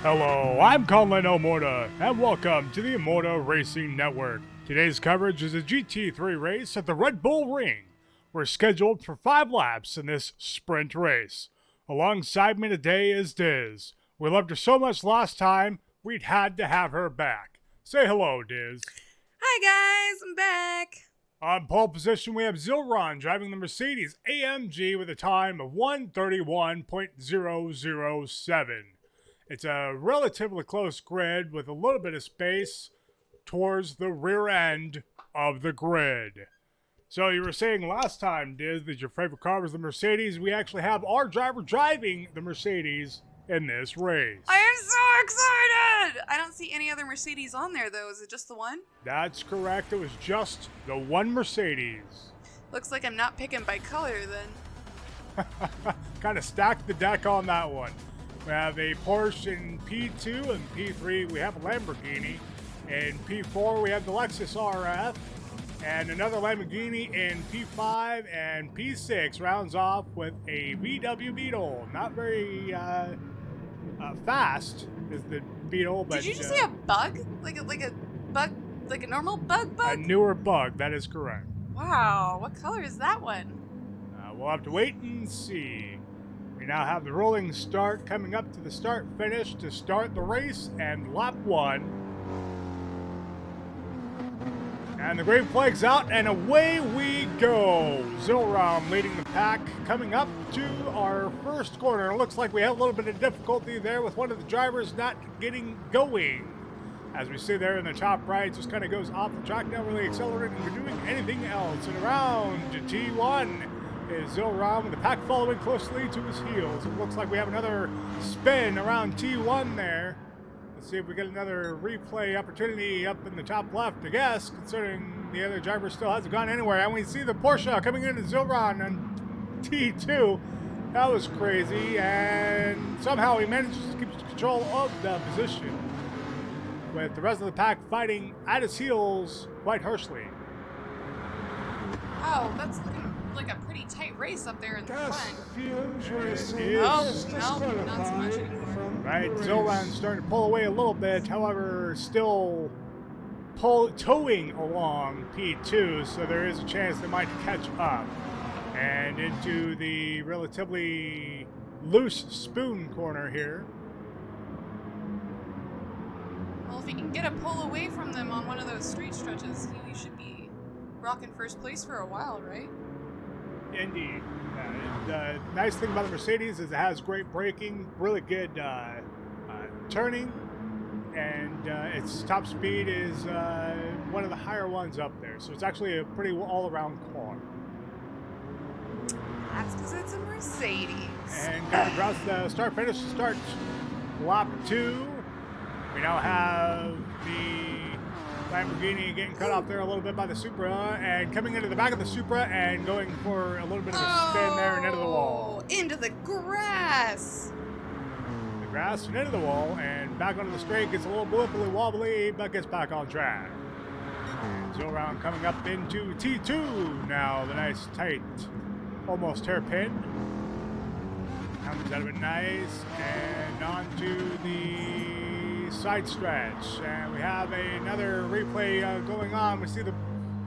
Hello, I'm Conlan O'Mordha, and welcome to the O'Mordha Racing Network. Today's coverage is a GT3 race at the Red Bull Ring. We're scheduled for 5 laps in this sprint race. Alongside me today is Diz. We loved her so much last time, we'd had to have her back. Say hello, Diz. Hi guys, I'm back. On pole position, we have Zilron driving the Mercedes AMG with a time of 1:31.007. It's a relatively close grid with a little bit of space towards the rear end of the grid. So you were saying last time, Diz, that your favorite car was the Mercedes. We actually have our driver driving the Mercedes in this race. I am so excited! I don't see any other Mercedes on there though. Is it just the one? That's correct. It was just the one Mercedes. Looks like I'm not picking by color then. Kind of stacked the deck on that one. We have a Porsche in P2 and P3. We have a Lamborghini. In P4, we have the Lexus RF. And another Lamborghini in P5 and P6 rounds off with a VW Beetle. Not very fast is the Beetle, but... Did you just say a bug? Like a bug, like a normal bug? A newer bug, that is correct. Wow, what color is that one? We'll have to wait and see. We now have the rolling start coming up to the start finish to start the race and lap 1. And the green flag's out and away we go. Zilram leading the pack coming up to our first corner. It looks like we have a little bit of difficulty there with one of the drivers not getting going. As we see there in the top right, just kind of goes off the track, not really accelerating or doing anything else. And around to T1 is Zilram with the pack following closely to his heels. It looks like we have another spin around T1 there. Let's see if we get another replay opportunity up in the top left, I guess, considering the other driver still hasn't gone anywhere. And we see the Porsche coming into Zilron on T2. That was crazy, and somehow he manages to keep control of the position, with the rest of the pack fighting at his heels quite harshly. Oh, that's looking like a pretty tight race up there in the front. No, not so much anymore. Right, Zilron's starting to pull away a little bit, however, still towing along P2, so there is a chance they might catch up. And into the relatively loose spoon corner here. Well, if he can get a pull away from them on one of those straight stretches, he should be rocking first place for a while, right? Indeed. The nice thing about the Mercedes is it has great braking, really good turning, and its top speed is one of the higher ones up there. So it's actually a pretty all-around car. That's because it's a Mercedes. And coming across the start-finish to start lap 2, we now have the Lamborghini getting cut off there a little bit by the Supra, and coming into the back of the Supra and going for a little bit of a spin there and into the wall. Into the grass. The grass and into the wall, and back onto the straight, gets a little blippily wobbly, but gets back on track. And Zilron coming up into T2 now, the nice tight, almost hairpin. Comes out of it nice, and onto the side stretch, and we have another replay going on. We see the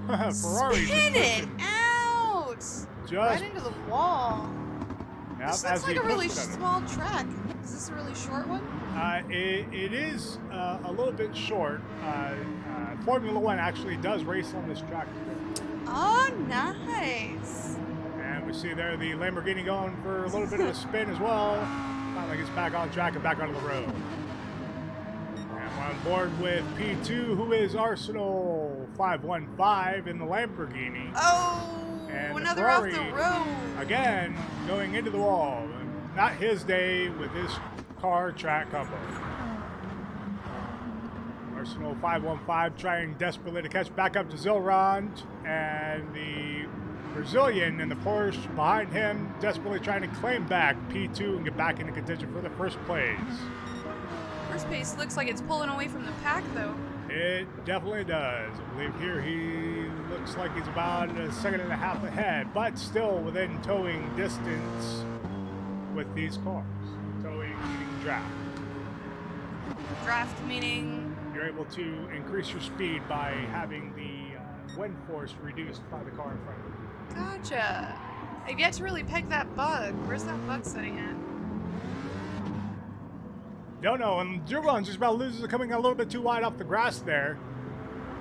Ferrari spin it out right into the wall. Yep, this looks like a really small track. Is this a really short one? It is a little bit short. Formula One actually does race on this track. Oh, nice. And we see there the Lamborghini going for a little bit of a spin as well. Finally gets back on track and back onto the road. On board with P2, who is Arsenal 515 in the Lamborghini. Oh, and another Ferrari, off the road. Again, going into the wall. Not his day with his car track combo. Arsenal 515 trying desperately to catch back up to Zilron, and the Brazilian in the Porsche behind him desperately trying to claim back P2 and get back into contention for the first place. First pace looks like it's pulling away from the pack, though. It definitely does. I believe here he looks like he's about a second and a half ahead, but still within towing distance with these cars. Towing, leading draft. Draft meaning? You're able to increase your speed by having the wind force reduced by the car in front of you. Gotcha. I've yet to really peg that bug. Where's that bug sitting at? Don't know, and Zilron's just about loses it, coming a little bit too wide off the grass there.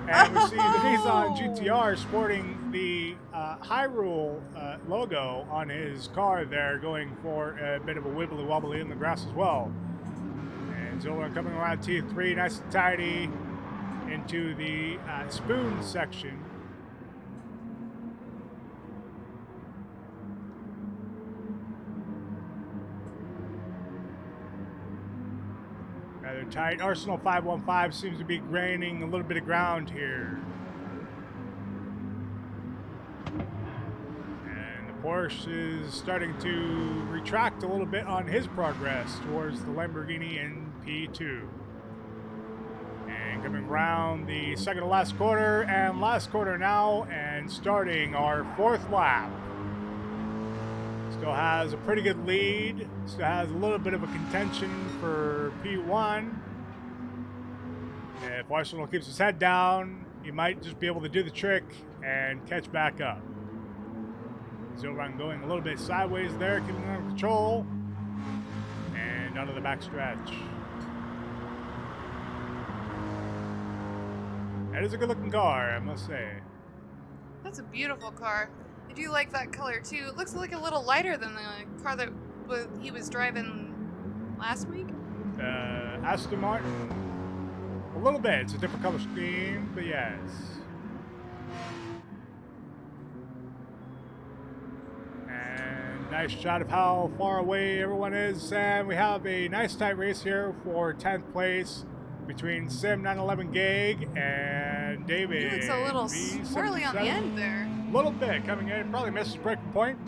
And we see the Nissan GTR sporting the Hyrule logo on his car there, going for a bit of a wibbly wobbly in the grass as well. And Zilron coming around T3, nice and tidy, into the spoon section. Rather tight. Arsenal 515 seems to be gaining a little bit of ground here. And the Porsche is starting to retract a little bit on his progress towards the Lamborghini in P2. And coming around the second to last quarter and last quarter now, and starting our fourth lap. Still has a pretty good lead. Still has a little bit of a contention for P1. If Arsenal keeps his head down, he might just be able to do the trick and catch back up. Zilron going a little bit sideways there, keeping him under control. And onto the back stretch. That is a good looking car, I must say. That's a beautiful car. I do like that color too. It looks like a little lighter than the car that he was driving last week. Aston Martin, a little bit. It's a different color scheme, but yes. And nice shot of how far away everyone is. And we have a nice tight race here for 10th place between Sim 911 Gag and David. He looks a little swirly on the end there. A little bit coming in, probably missed his braking point.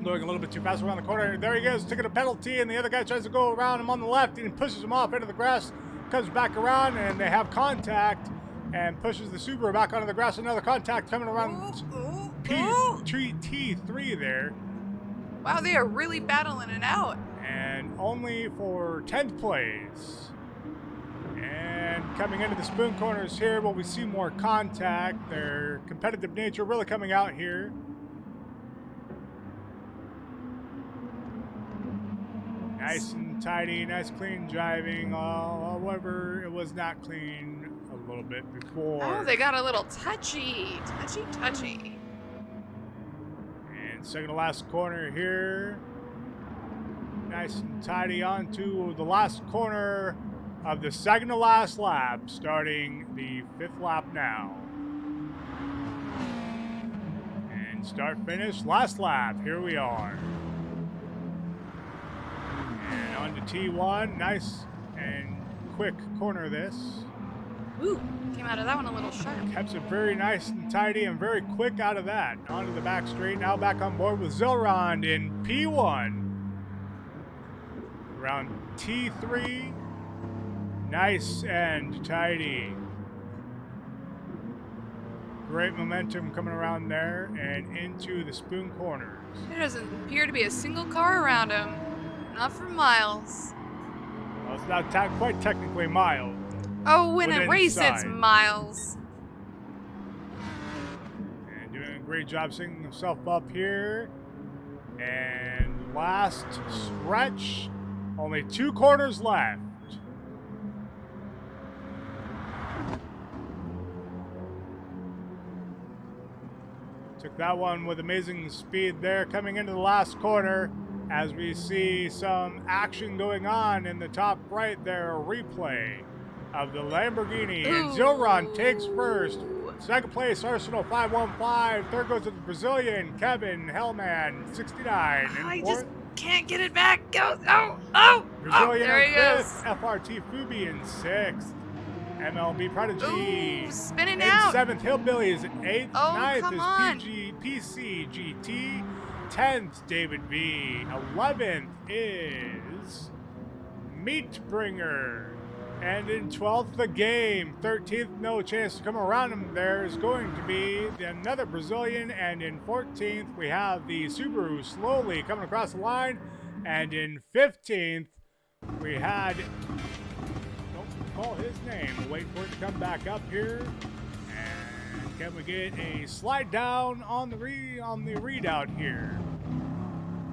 Going a little bit too fast around the corner. There he goes, taking a penalty, and the other guy tries to go around him on the left and pushes him off into the grass. Comes back around, and they have contact and pushes the Subaru back onto the grass. Another contact coming around T3 there. Wow, they are really battling it out. And only for 10th place. And coming into the spoon corners here, will we see more contact? Their competitive nature really coming out here. Nice and tidy, nice clean driving. However, it was not clean a little bit before. Oh, they got a little touchy. And second to last corner here. Nice and tidy onto the last corner of the second to last lap, starting the 5th lap now. And start finish, last lap, here we are. And on to T1, nice and quick corner this. Ooh, came out of that one a little sharp. Kept it very nice and tidy and very quick out of that. Onto the back straight, now back on board with Zilron in P1. Around T3. Nice and tidy. Great momentum coming around there and into the spoon corners. There doesn't appear to be a single car around him. Not for miles. Well, it's not quite technically mild. Oh, when a race, it's miles. And doing a great job setting himself up here. And last stretch. Only 2 corners left. Took that one with amazing speed there, coming into the last corner as we see some action going on in the top right there, a replay of the Lamborghini. And Zilron takes first. Second place, Arsenal 515. Third goes to the Brazilian, Kevin Hellman, 69. I just can't get it back. Go, oh, Brazilian there he fifth, goes. FRT Fubi in 6th. MLB Prodigy. Ooh, spinning in out. 7th, Hillbillies in 8th. Oh, 9th come is on. PCGT. 10th, David V. 11th is Meatbringer. And in 12th, the game. 13th, no chance to come around him. There is going to be another Brazilian. And in 14th, we have the Subaru slowly coming across the line. And in 15th, we had call his name. We'll wait for it to come back up here. And can we get a slide down on the readout here?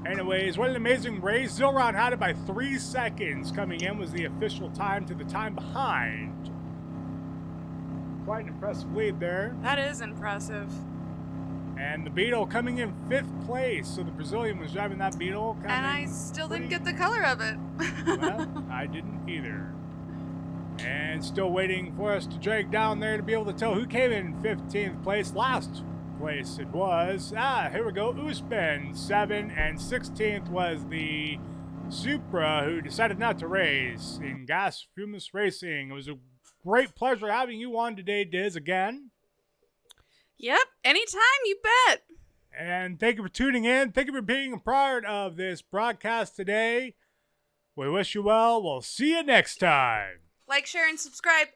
Anyways, what an amazing race. Zilron had it by 3 seconds. Coming in was the official time to the time behind. Quite an impressive lead there. That is impressive. And the Beetle coming in 5th place. So the Brazilian was driving that Beetle. And I still didn't get the color of it. Well, I didn't either. And still waiting for us to drag down there to be able to tell who came in 15th place. Last place it was. Here we go. Uspen, 7, and 16th was the Supra, who decided not to race in Gas Fumus Racing. It was a great pleasure having you on today, Diz, again. Yep, anytime, you bet. And thank you for tuning in. Thank you for being a part of this broadcast today. We wish you well. We'll see you next time. Like, share, and subscribe.